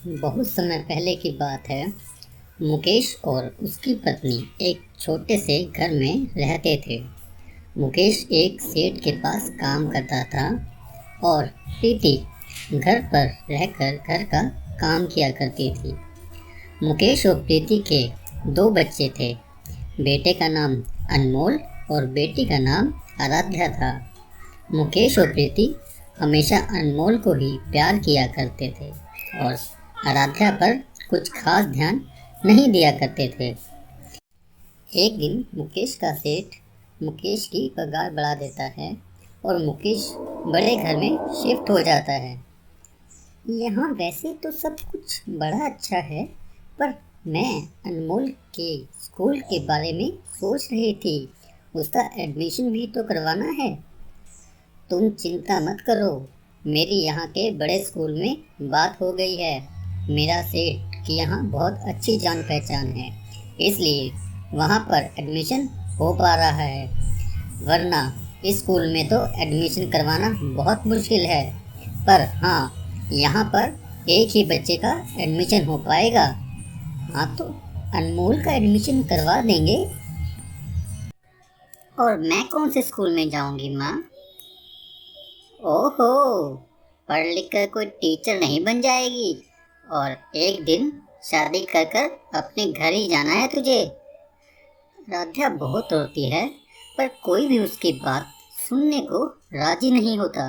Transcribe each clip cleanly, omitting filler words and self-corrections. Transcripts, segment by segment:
बहुत समय पहले की बात है। मुकेश और उसकी पत्नी एक छोटे से घर में रहते थे। मुकेश एक सेठ के पास काम करता था और प्रीति घर पर रहकर घर का काम किया करती थी। मुकेश और प्रीति के दो बच्चे थे। बेटे का नाम अनमोल और बेटी का नाम आराध्या था। मुकेश और प्रीति हमेशा अनमोल को ही प्यार किया करते थे और आराध्या पर कुछ खास ध्यान नहीं दिया करते थे। एक दिन मुकेश का सेठ मुकेश की पगार बढ़ा देता है और मुकेश बड़े घर में शिफ्ट हो जाता है। यहाँ वैसे तो सब कुछ बड़ा अच्छा है, पर मैं अनमोल के स्कूल के बारे में सोच रही थी। उसका एडमिशन भी तो करवाना है। तुम चिंता मत करो, मेरी यहाँ के बड़े स्कूल में बात हो गई है। मेरा सेठ की यहाँ बहुत अच्छी जान पहचान है, इसलिए वहाँ पर एडमिशन हो पा रहा है। वरना इस स्कूल में तो एडमिशन करवाना बहुत मुश्किल है। पर हाँ, यहाँ पर एक ही बच्चे का एडमिशन हो पाएगा। हाँ, तो अनमोल का एडमिशन करवा देंगे। और मैं कौन से स्कूल में जाऊंगी माँ? ओहो, पढ़ लिख कर कोई टीचर नहीं बन जाएगी और एक दिन शादी कर कर अपने घर ही जाना है तुझे। राध्या बहुत रोती है, पर कोई भी उसकी बात सुनने को राजी नहीं होता।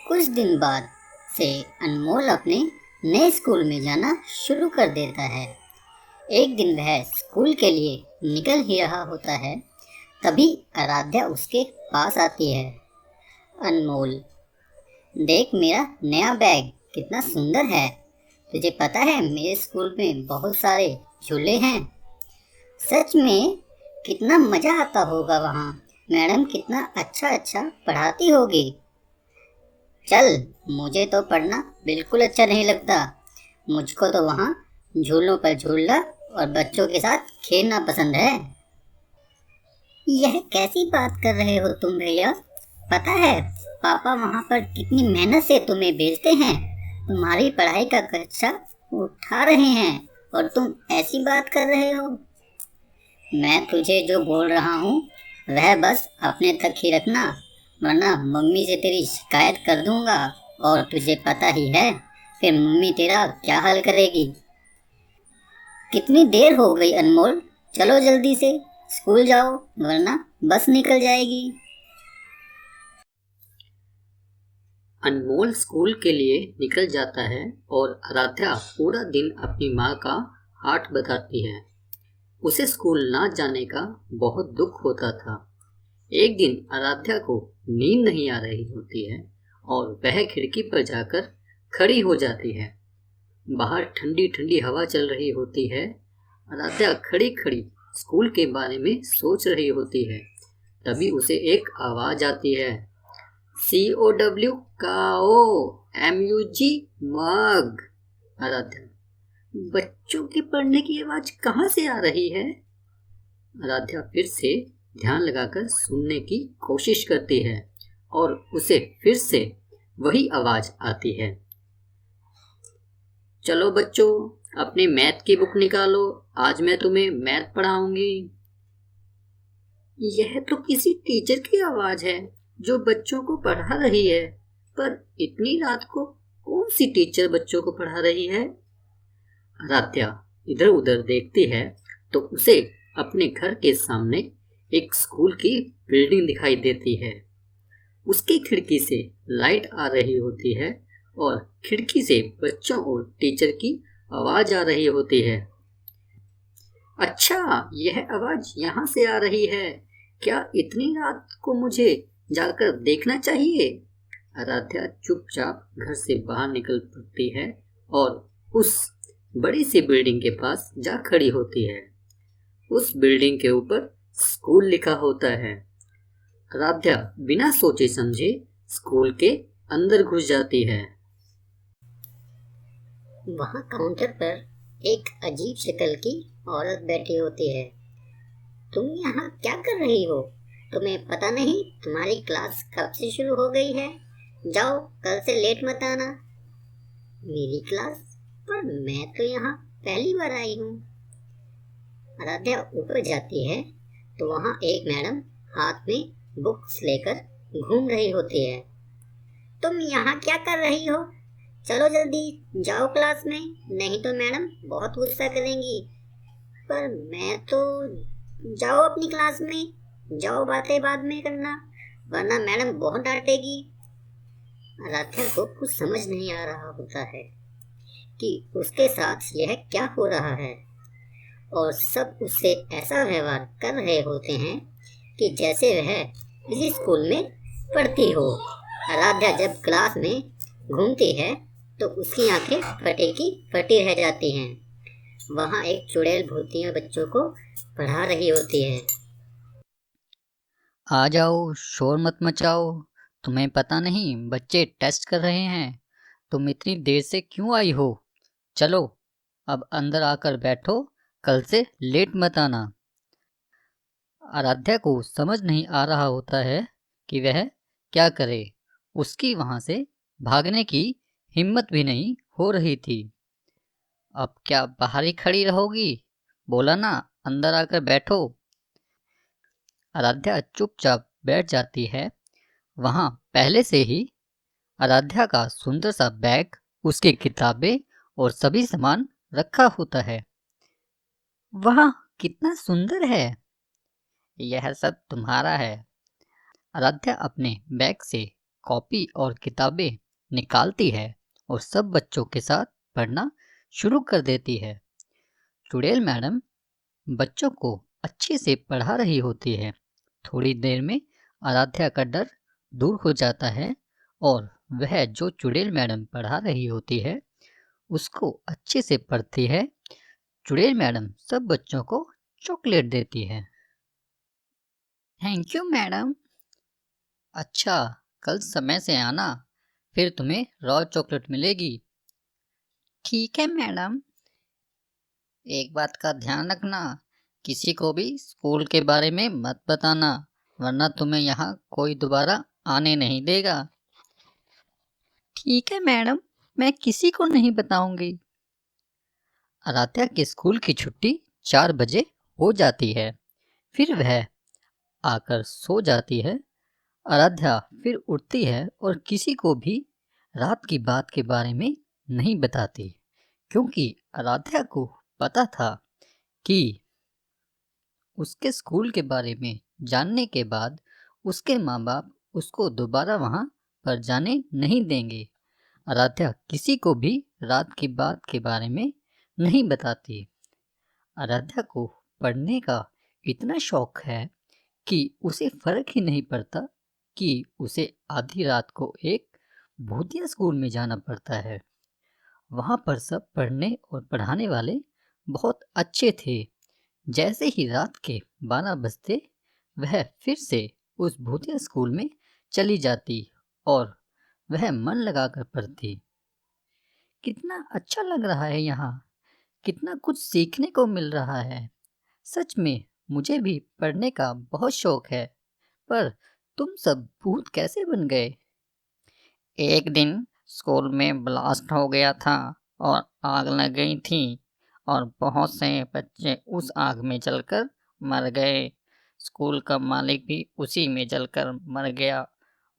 कुछ दिन बाद से अनमोल अपने नए स्कूल में जाना शुरू कर देता है। एक दिन वह स्कूल के लिए निकल ही रहा होता है, तभी आराध्या उसके पास आती है। अनमोल, देख मेरा नया बैग कितना सुंदर है। तुझे पता है मेरे स्कूल में बहुत सारे झूले हैं। सच में कितना मज़ा आता होगा वहाँ। मैडम कितना अच्छा अच्छा पढ़ाती होगी। चल, मुझे तो पढ़ना बिल्कुल अच्छा नहीं लगता। मुझको तो वहाँ झूलों पर झूलना और बच्चों के साथ खेलना पसंद है। यह कैसी बात कर रहे हो तुम भैया? पता है पापा वहाँ पर कितनी मेहनत से तुम्हें भेजते हैं। तुम्हारी पढ़ाई का खर्चा उठा रहे हैं और तुम ऐसी बात कर रहे हो। मैं तुझे जो बोल रहा हूँ वह बस अपने तक ही रखना, वरना मम्मी से तेरी शिकायत कर दूंगा और तुझे पता ही है फिर मम्मी तेरा क्या हाल करेगी। कितनी देर हो गई अनमोल, चलो जल्दी से स्कूल जाओ वरना बस निकल जाएगी। अनमोल स्कूल के लिए निकल जाता है और आराध्या पूरा दिन अपनी माँ का हाथ बताती है। उसे स्कूल ना जाने का बहुत दुख होता था। एक दिन आराध्या को नींद नहीं आ रही होती है और वह खिड़की पर जाकर खड़ी हो जाती है। बाहर ठंडी ठंडी हवा चल रही होती है। आराध्या खड़ी खड़ी स्कूल के बारे में सोच रही होती है। तभी उसे एक आवाज आती है, COW काओ, MUG मग। आराध्या, बच्चों के पढ़ने की आवाज कहाँ से आ रही है? आराध्या फिर से ध्यान लगाकर सुनने की कोशिश करती है और उसे फिर से वही आवाज आती है, चलो बच्चों अपनी मैथ की बुक निकालो, आज मैं तुम्हें मैथ पढ़ाऊंगी। यह तो किसी टीचर की आवाज है जो बच्चों को पढ़ा रही है, पर इतनी रात को कौन सी टीचर बच्चों को पढ़ा रही है? आराध्या इधर उधर देखती है तो उसे अपने घर के सामने एक स्कूल की बिल्डिंग दिखाई देती है। उसकी खिड़की से लाइट आ रही होती है और खिड़की से बच्चों और टीचर की आवाज आ रही होती है। अच्छा, यह आवाज यहाँ से आ रही है। क्या इतनी रात को मुझे जाकर देखना चाहिए? आराध्या चुपचाप घर से बाहर निकल पड़ती है और उस बड़ी सी बिल्डिंग के पास जा खड़ी होती है। उस बिल्डिंग के ऊपर स्कूल लिखा होता है। आराध्या बिना सोचे समझे स्कूल के अंदर घुस जाती है। वहाँ काउंटर पर एक अजीब शक्ल की औरत बैठी होती है। तुम यहाँ क्या कर रही हो? तुम्हें पता नहीं तुम्हारी क्लास कब से शुरू हो गई है? जाओ, कल से लेट मत आना। मेरी क्लास? पर मैं तो यहाँ पहली बार आई हूँ। आराध्या ऊपर जाती है तो वहाँ एक मैडम हाथ में बुक्स लेकर घूम रही होती है। तुम यहाँ क्या कर रही हो? चलो जल्दी जाओ क्लास में, नहीं तो मैडम बहुत गुस्सा करेंगी। पर मैं तो, जाओ अपनी क्लास में, जाओ, बातें बाद में करना, वरना मैडम बहुत डांटेगी। आराध्या को कुछ समझ नहीं आ रहा होता है कि उसके साथ यह क्या हो रहा है, और सब उससे ऐसा व्यवहार कर रहे होते हैं कि जैसे वह इसी स्कूल में पढ़ती हो। आराध्या जब क्लास में घूमती है तो उसकी आंखें फटे की फटी रह जाती हैं। वहाँ एक चुड़ैल भूतिया बच्चों को पढ़ा रही होती है। आ जाओ, शोर मत मचाओ। तुम्हें पता नहीं बच्चे टेस्ट कर रहे हैं। तुम इतनी देर से क्यों आई हो? चलो अब अंदर आकर बैठो, कल से लेट मत आना। आराध्या को समझ नहीं आ रहा होता है कि वह क्या करे। उसकी वहां से भागने की हिम्मत भी नहीं हो रही थी। अब क्या बाहर ही खड़ी रहोगी? बोला ना, अंदर आकर बैठो। आराध्या चुपचाप बैठ जाती है। वहां पहले से ही आराध्या का सुंदर सा बैग, उसकी किताबें और सभी सामान रखा होता है। वाह, कितना सुंदर है! यह सब तुम्हारा है। आराध्या अपने बैग से कॉपी और किताबें निकालती है और सब बच्चों के साथ पढ़ना शुरू कर देती है। चुड़ैल मैडम बच्चों को अच्छे से पढ़ा रही होती है। थोड़ी देर में आराध्या का डर दूर हो जाता है और वह जो चुड़ैल मैडम पढ़ा रही होती है उसको अच्छे से पढ़ती है। चुड़ैल मैडम सब बच्चों को चॉकलेट देती है। Thank you madam. अच्छा, कल समय से आना, फिर तुम्हें रॉ चॉकलेट मिलेगी। ठीक है मैडम। एक बात का ध्यान रखना, किसी को भी स्कूल के बारे में मत बताना, वरना तुम्हें यहाँ कोई दोबारा आने नहीं देगा। ठीक है मैडम, मैं किसी को नहीं बताऊंगी। आराध्या के स्कूल की छुट्टी 4 बजे हो जाती है। फिर वह आकर सो जाती है। आराध्या फिर उठती है और किसी को भी रात की बात के बारे में नहीं बताती, क्योंकि आराध्या को पता था कि उसके स्कूल के बारे में जानने के बाद उसके माँ बाप उसको दोबारा वहाँ पर जाने नहीं देंगे। आराध्या किसी को भी रात की बात के बारे में नहीं बताती। आराध्या को पढ़ने का इतना शौक है कि उसे फर्क ही नहीं पड़ता कि उसे आधी रात को एक भूतिया स्कूल में जाना पड़ता है। वहाँ पर सब पढ़ने और पढ़ाने वाले बहुत अच्छे थे। जैसे ही रात के 12 बजते वह फिर से उस भूतिया स्कूल में चली जाती और वह मन लगाकर पढ़ती। कितना अच्छा लग रहा है यहाँ, कितना कुछ सीखने को मिल रहा है। सच में मुझे भी पढ़ने का बहुत शौक है। पर तुम सब भूत कैसे बन गए? एक दिन स्कूल में ब्लास्ट हो गया था और आग लग गई थी और बहुत से बच्चे उस आग में जलकर मर गए। स्कूल का मालिक भी उसी में जलकर मर गया।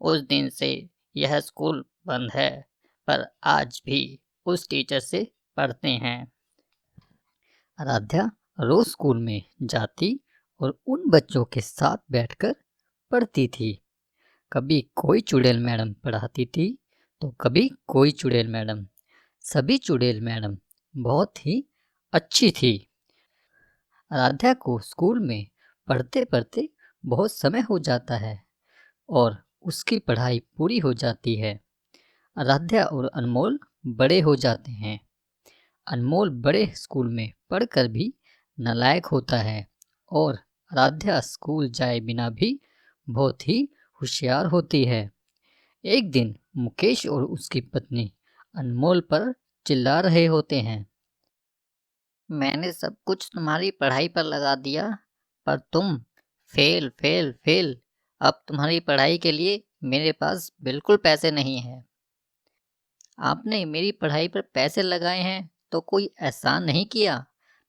उस दिन से यह स्कूल बंद है, पर आज भी उस टीचर से पढ़ते हैं। आराध्या रोज स्कूल में जाती और उन बच्चों के साथ बैठकर पढ़ती थी। कभी कोई चुड़ैल मैडम पढ़ाती थी तो कभी कोई चुड़ैल मैडम। सभी चुड़ैल मैडम बहुत ही अच्छी थी। आराध्या को स्कूल में पढ़ते पढ़ते बहुत समय हो जाता है और उसकी पढ़ाई पूरी हो जाती है। आराध्या और अनमोल बड़े हो जाते हैं। अनमोल बड़े स्कूल में पढ़कर भी नालायक होता है और आराध्या स्कूल जाए बिना भी बहुत ही होशियार होती है। एक दिन मुकेश और उसकी पत्नी अनमोल पर चिल्ला रहे होते हैं। मैंने सब कुछ तुम्हारी पढ़ाई पर लगा दिया, पर तुम फेल फेल फेल। अब तुम्हारी पढ़ाई के लिए मेरे पास बिल्कुल पैसे नहीं हैं। आपने मेरी पढ़ाई पर पैसे लगाए हैं तो कोई एहसान नहीं किया,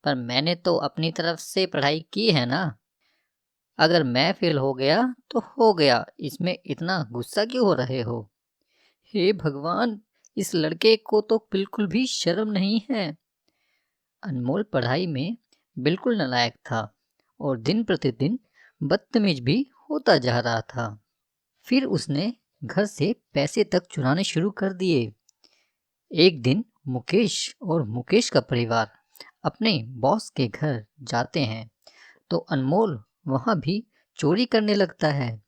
पर मैंने तो अपनी तरफ से पढ़ाई की है ना। अगर मैं फेल हो गया तो हो गया, इसमें इतना गुस्सा क्यों हो रहे हो? हे भगवान, इस लड़के को तो बिल्कुल भी शर्म नहीं है। अनमोल पढ़ाई में बिल्कुल नालायक था और दिन प्रतिदिन बदतमीज भी होता जा रहा था। फिर उसने घर से पैसे तक चुराने शुरू कर दिए। एक दिन मुकेश और मुकेश का परिवार अपने बॉस के घर जाते हैं तो अनमोल वहाँ भी चोरी करने लगता है।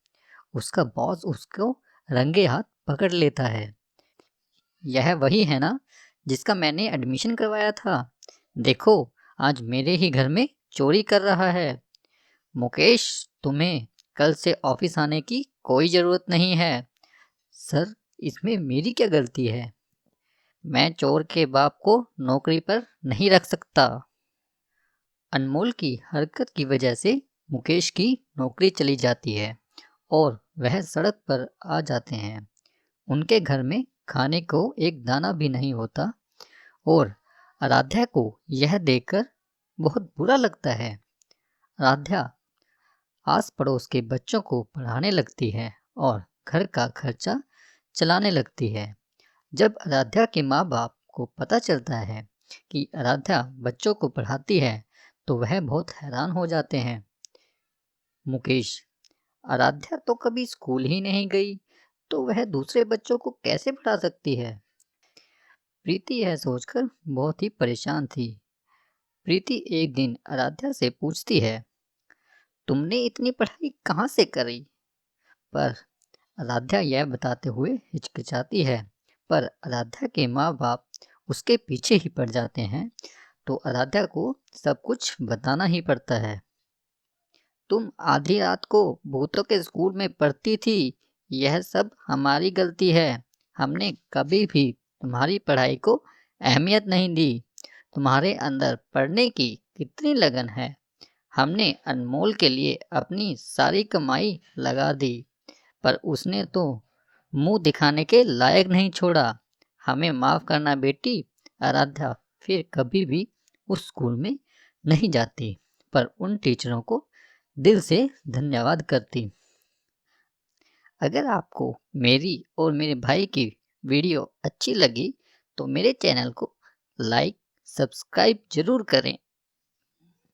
उसका बॉस उसको रंगे हाथ पकड़ लेता है। यह वही है ना जिसका मैंने एडमिशन करवाया था? देखो, आज मेरे ही घर में चोरी कर रहा है। मुकेश, तुम्हें कल से ऑफिस आने की कोई ज़रूरत नहीं है। सर, इसमें मेरी क्या गलती है? मैं चोर के बाप को नौकरी पर नहीं रख सकता। अनमोल की हरकत की वजह से मुकेश की नौकरी चली जाती है और वह सड़क पर आ जाते हैं। उनके घर में खाने को एक दाना भी नहीं होता और आराध्या को यह देखकर बहुत बुरा लगता है। आराध्या आस पड़ोस के बच्चों को पढ़ाने लगती है और घर का खर्चा चलाने लगती है। जब आराध्या के माँ बाप को पता चलता है कि आराध्या बच्चों को पढ़ाती है तो वह बहुत हैरान हो जाते हैं। मुकेश, आराध्या तो कभी स्कूल ही नहीं गई, तो वह दूसरे बच्चों को कैसे पढ़ा सकती है? प्रीति यह सोचकर बहुत ही परेशान थी। प्रीति एक दिन आराध्या से पूछती है, तुमने इतनी पढ़ाई कहाँ से करी? पर आराध्या यह बताते हुए हिचकिचाती है। पर आराध्या के माँ बाप उसके पीछे ही पड़ जाते हैं तो आराध्या को सब कुछ बताना ही पड़ता है। तुम आधी रात को भूतों के स्कूल में पढ़ती थी, यह सब हमारी गलती है। हमने कभी भी तुम्हारी पढ़ाई को अहमियत नहीं दी। तुम्हारे अंदर पढ़ने की कितनी लगन है। हमने अनमोल के लिए अपनी सारी कमाई लगा दी, पर उसने तो मुंह दिखाने के लायक नहीं छोड़ा। हमें माफ़ करना बेटी। आराध्या फिर कभी भी उस स्कूल में नहीं जाती, पर उन टीचरों को दिल से धन्यवाद करती। अगर आपको मेरी और मेरे भाई की वीडियो अच्छी लगी तो मेरे चैनल को लाइक सब्सक्राइब जरूर करें।